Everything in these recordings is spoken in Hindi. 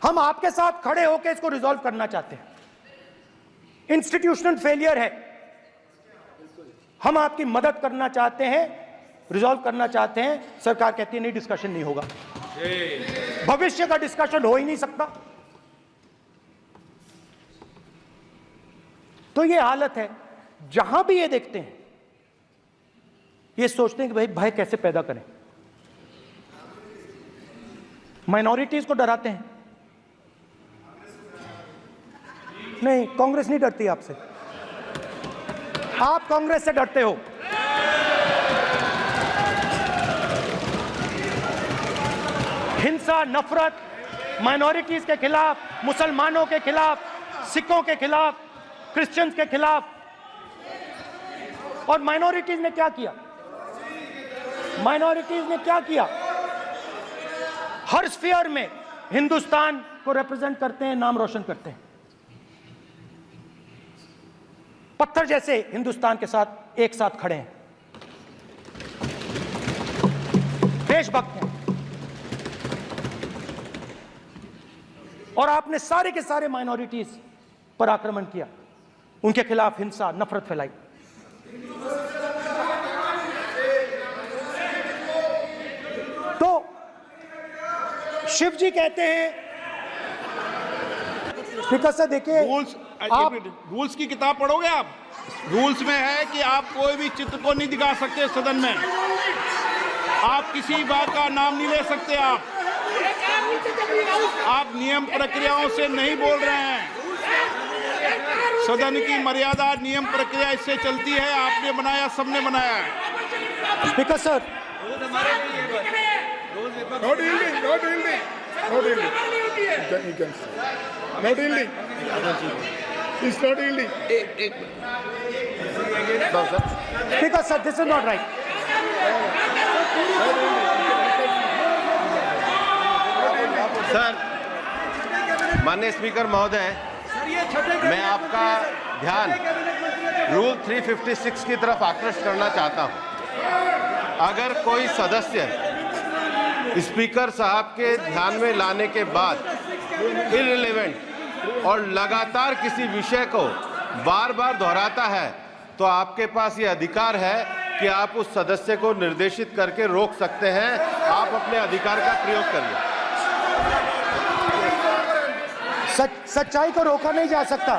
हम आपके साथ खड़े होकर इसको रिजॉल्व करना चाहते हैं। इंस्टीट्यूशनल फेलियर है, हम आपकी मदद करना चाहते हैं, रिजॉल्व करना चाहते हैं। सरकार कहती है नहीं, डिस्कशन नहीं होगा, भविष्य का डिस्कशन हो ही नहीं सकता। तो ये हालत है, जहां भी ये देखते हैं ये सोचते हैं कि भाई भय कैसे पैदा करें, माइनॉरिटीज को डराते हैं। नहीं, कांग्रेस नहीं डरती आपसे, आप कांग्रेस से डरते हो। हिंसा, नफरत माइनॉरिटीज के खिलाफ, मुसलमानों के खिलाफ, सिखों के खिलाफ, क्रिश्चियंस के खिलाफ। और माइनॉरिटीज ने क्या किया? माइनॉरिटीज ने क्या किया? हर स्फीयर में हिंदुस्तान को रिप्रेजेंट करते हैं, नाम रोशन करते हैं। पत्थर जैसे हिंदुस्तान के साथ एक साथ खड़े हैं, देशभक्त हैं। और आपने सारे के सारे माइनॉरिटीज पर आक्रमण किया, उनके खिलाफ हिंसा, नफरत फैलाई। तो शिव जी कहते हैं, स्पीकर से देखिए, रूल्स की किताब पढ़ोगे आप? रूल्स में है कि आप कोई भी चित्र को नहीं दिखा सकते सदन में, आप किसी बात का नाम नहीं ले सकते। आप नियम प्रक्रियाओं से नहीं बोल रहे हैं। सदन की मर्यादा, नियम प्रक्रिया इससे चलती है। आपने बनाया, सबने बनाया है। Speaker sir, speaker sir, this is not right. Sir, माननीय स्पीकर महोदय, मैं आपका ध्यान रूल 356 की तरफ आकृष्ट करना चाहता हूं। अगर कोई सदस्य स्पीकर साहब के ध्यान में लाने के बाद इररिलेवेंट और लगातार किसी विषय को बार बार दोहराता है, तो आपके पास ये अधिकार है कि आप उस सदस्य को निर्देशित करके रोक सकते हैं। आप अपने अधिकार का प्रयोग करिए। सच्चाई को रोका नहीं जा सकता।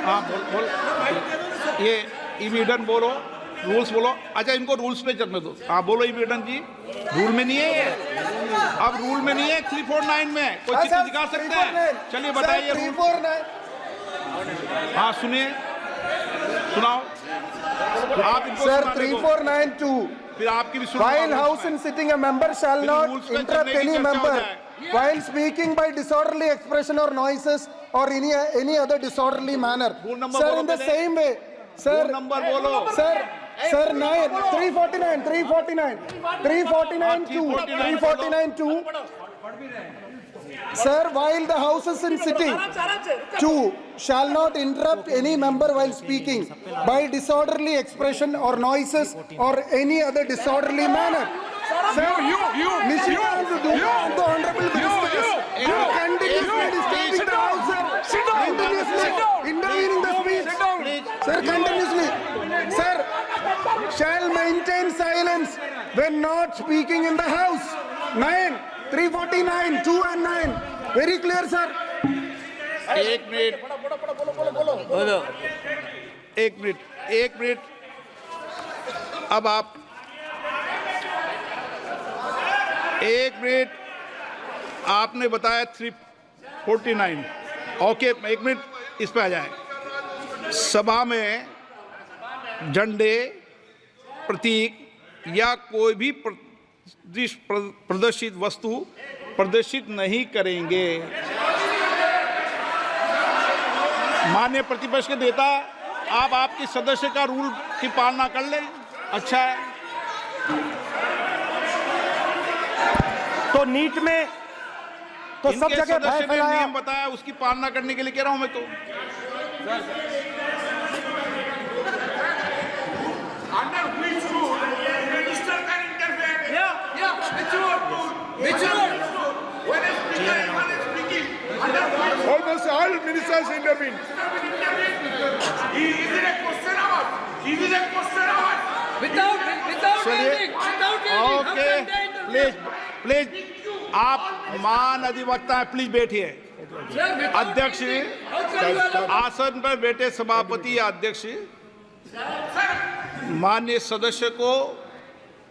हाँ, बोल। ये इविडन बोलो, रूल्स बोलो। अच्छा, इनको रूल्स पे चलने दो। हाँ, बोलो इविडन जी। रूल में नहीं है ये, अब रूल में नहीं है। 349 में कोई चित्र दिखा सकते हैं? चलिए बताइए रूल। हाँ, सुनिए, सुनाओ आप इनको। सर, 3492 फिर आपकी भी सुनो। While house in sitting, a member shall not interrupt any member while speaking by disorderly expression or noises or any other disorderly manner. Sir, in the same way, sir, number bolo. Sir, 349 Sir, while the house is in sitting, 2 shall not interrupt any member while speaking by disorderly expression or noises or any other disorderly manner. Sir, Nishikant, the Honorable Minister, you continuously disturbing the house, sir. Continuously intervening the speech. Sir, continuously. Sir, shall maintain silence when not speaking in the house. 349, 2 and 9. Very clear, sir. एक मिनट। अब आप एक मिनट, आपने बताया 349। ओके, एक मिनट, इस पे आ जाए। सभा में झंडे, प्रतीक या कोई भी प्रदर्शित वस्तु प्रदर्शित नहीं करेंगे। माननीय प्रतिपक्ष के नेता, आप आपके सदस्य का रूल की पालना कर लें, अच्छा है। तो नीट में तो सब जगह भय फैलाया। नियम बताया, उसकी पालना करने के लिए कह रहा हूं मैं तो। Which rule? has intervened. Without ending, okay please please, आप मान अधिवक्ता हैं, प्लीज बैठिए। अध्यक्ष आसन पर बैठे सभापति या अध्यक्ष माननीय सदस्य को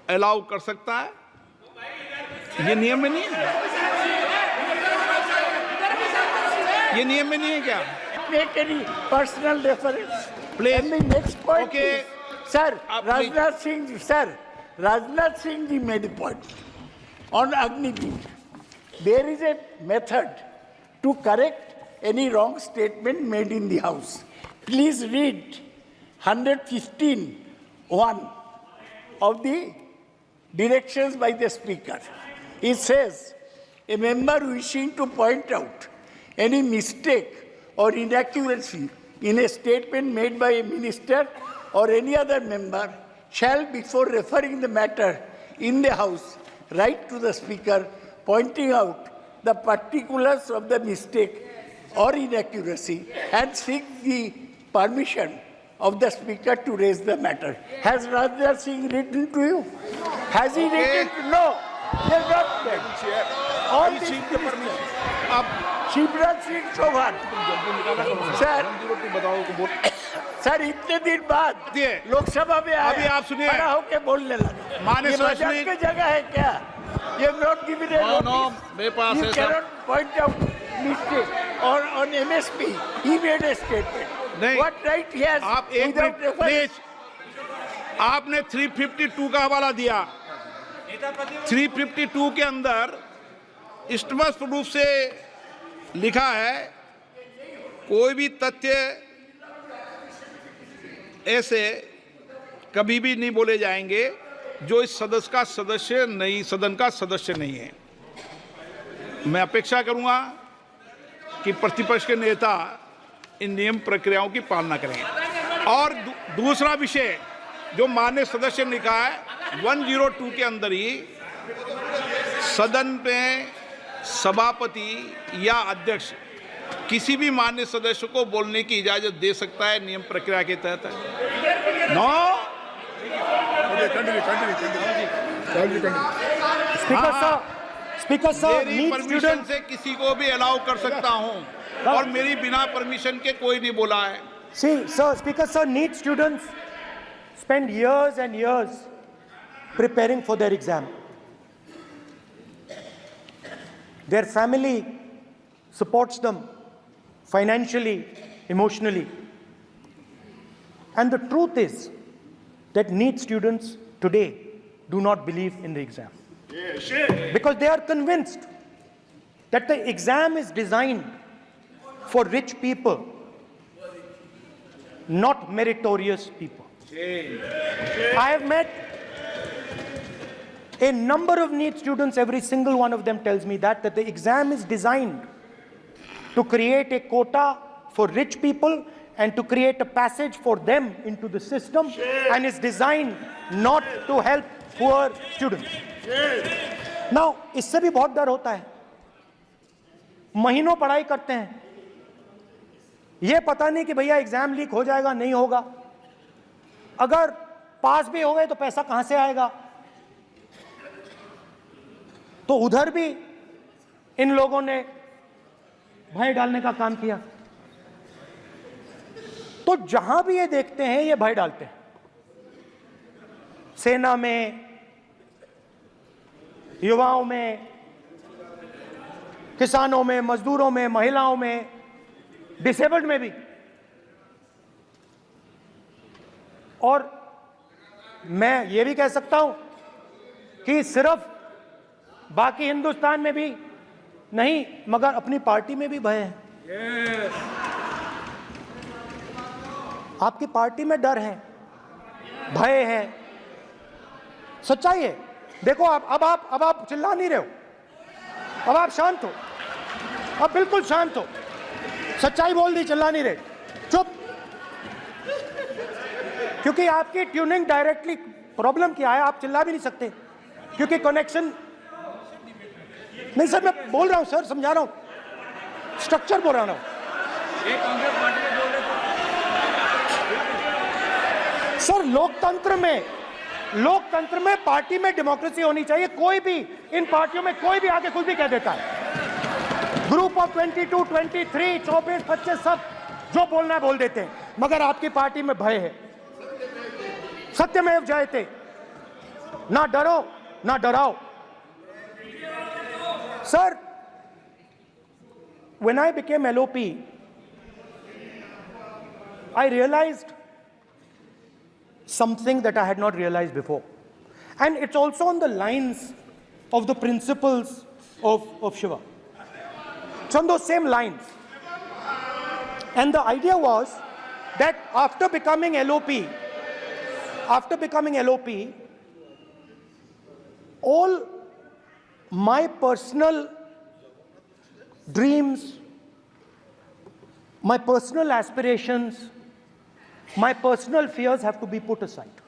अलाउ कर सकता है, ये नियम में नहीं है, ये नियम में नहीं है क्या? Make any personal reference. Please. And the next point Okay. is, sir, Please. Rajnath Singh ji made a point on Agniveer. There is a method to correct any wrong statement made in the House. Please read 115(1) of the directions by the Speaker. It says, a member wishing to point out any mistake or inaccuracy in a statement made by a minister or any other member shall, before referring the matter in the House, write to the Speaker pointing out the particulars of the mistake or inaccuracy and seek the permission of the Speaker to raise the matter. Has Rajnath Singh written to you? Has he written? No. He has not read. All these ministers. Shivraj Singh Chouhan sir इतने दिन बाद लोकसभा में अभी आप सुनिए, खड़ा होके बोलने लगा, माननीय ये सदस्य मजाक की जगह है क्या? ये नॉट गिवन ए नोटिस, मेरे पास यू है can not point out mistake और on MSP he made a statement, नहीं, व्हाट राइट ही हैज? आप एक मिनट प्लीज, आपने 352 का हवाला दिया, 352 के अंदर स्पष्ट रूप से लिखा है कोई भी तथ्य ऐसे कभी भी नहीं बोले जाएंगे जो इस सदन का सदस्य नहीं है। मैं अपेक्षा करूंगा कि प्रतिपक्ष के नेता इन नियम प्रक्रियाओं की पालना करें। और दूसरा विषय जो माननीय सदस्य ने कहा है 102 के अंदर ही सदन में सभापति या अध्यक्ष किसी भी माननीय सदस्य को बोलने की इजाजत दे सकता है, नियम प्रक्रिया के तहत है। नो स्पीकर सर मेरी परमिशन से किसी को भी अलाउ कर सकता हूं और मेरी बिना परमिशन के कोई नहीं बोला है। See, sir, Speaker sir, NEET students spend years and years preparing for their exam. Their family supports them financially, emotionally. And the truth is that NEET students today do not believe in the exam. Because they are convinced that the exam is designed for rich people, not meritorious people. I have met a number of NEET students, every single one of them tells me that the exam is designed to create a quota for rich people and to create a passage for them into the system, and is designed not to help poor students. Now, इससे भी बहुत डर होता है। महीनों पढ़ाई करते हैं, ये पता नहीं कि भैया एग्जाम लीक हो जाएगा नहीं होगा, अगर पास भी हो गए तो पैसा कहां से आएगा। तो उधर भी इन लोगों ने भय डालने का काम किया। तो जहां भी ये देखते हैं ये भय डालते हैं। सेना में, युवाओं में, किसानों में, मजदूरों में, महिलाओं में, डिसेबल्ड में भी। और मैं ये भी कह सकता हूं कि सिर्फ बाकी हिंदुस्तान में भी नहीं मगर अपनी पार्टी में भी भय है। आपकी पार्टी में डर है, भय है, सच्चाई है। देखो अब आप चिल्ला नहीं रहे हो, अब आप शांत हो, अब बिल्कुल शांत हो, सच्चाई बोल दी, चिल्ला नहीं रहे, चुप। क्योंकि आपकी ट्यूनिंग डायरेक्टली, प्रॉब्लम क्या है, आप चिल्ला भी नहीं सकते क्योंकि कनेक्शन नहीं। सर मैं बोल रहा हूं, सर समझा रहा हूं, स्ट्रक्चर बोल रहा हूं। एक कांग्रेस पार्टी के बोल रहे थे। सर, लोकतंत्र में पार्टी में डेमोक्रेसी होनी चाहिए। कोई भी इन पार्टियों में कोई भी आके कुछ भी कह देता है। ग्रुप ऑफ 22, 23, 24, 25 सब जो बोलना है बोल देते हैं, मगर आपकी पार्टी में भय है। सत्यमेव जयते, ना डरो ना डराओ। Sir, when I became LOP, I realized something that I had not realized before. And it's also on the lines of the principles of Shiva. It's on those same lines. And the idea was that after becoming LOP, all my personal dreams, my personal aspirations, my personal fears have to be put aside.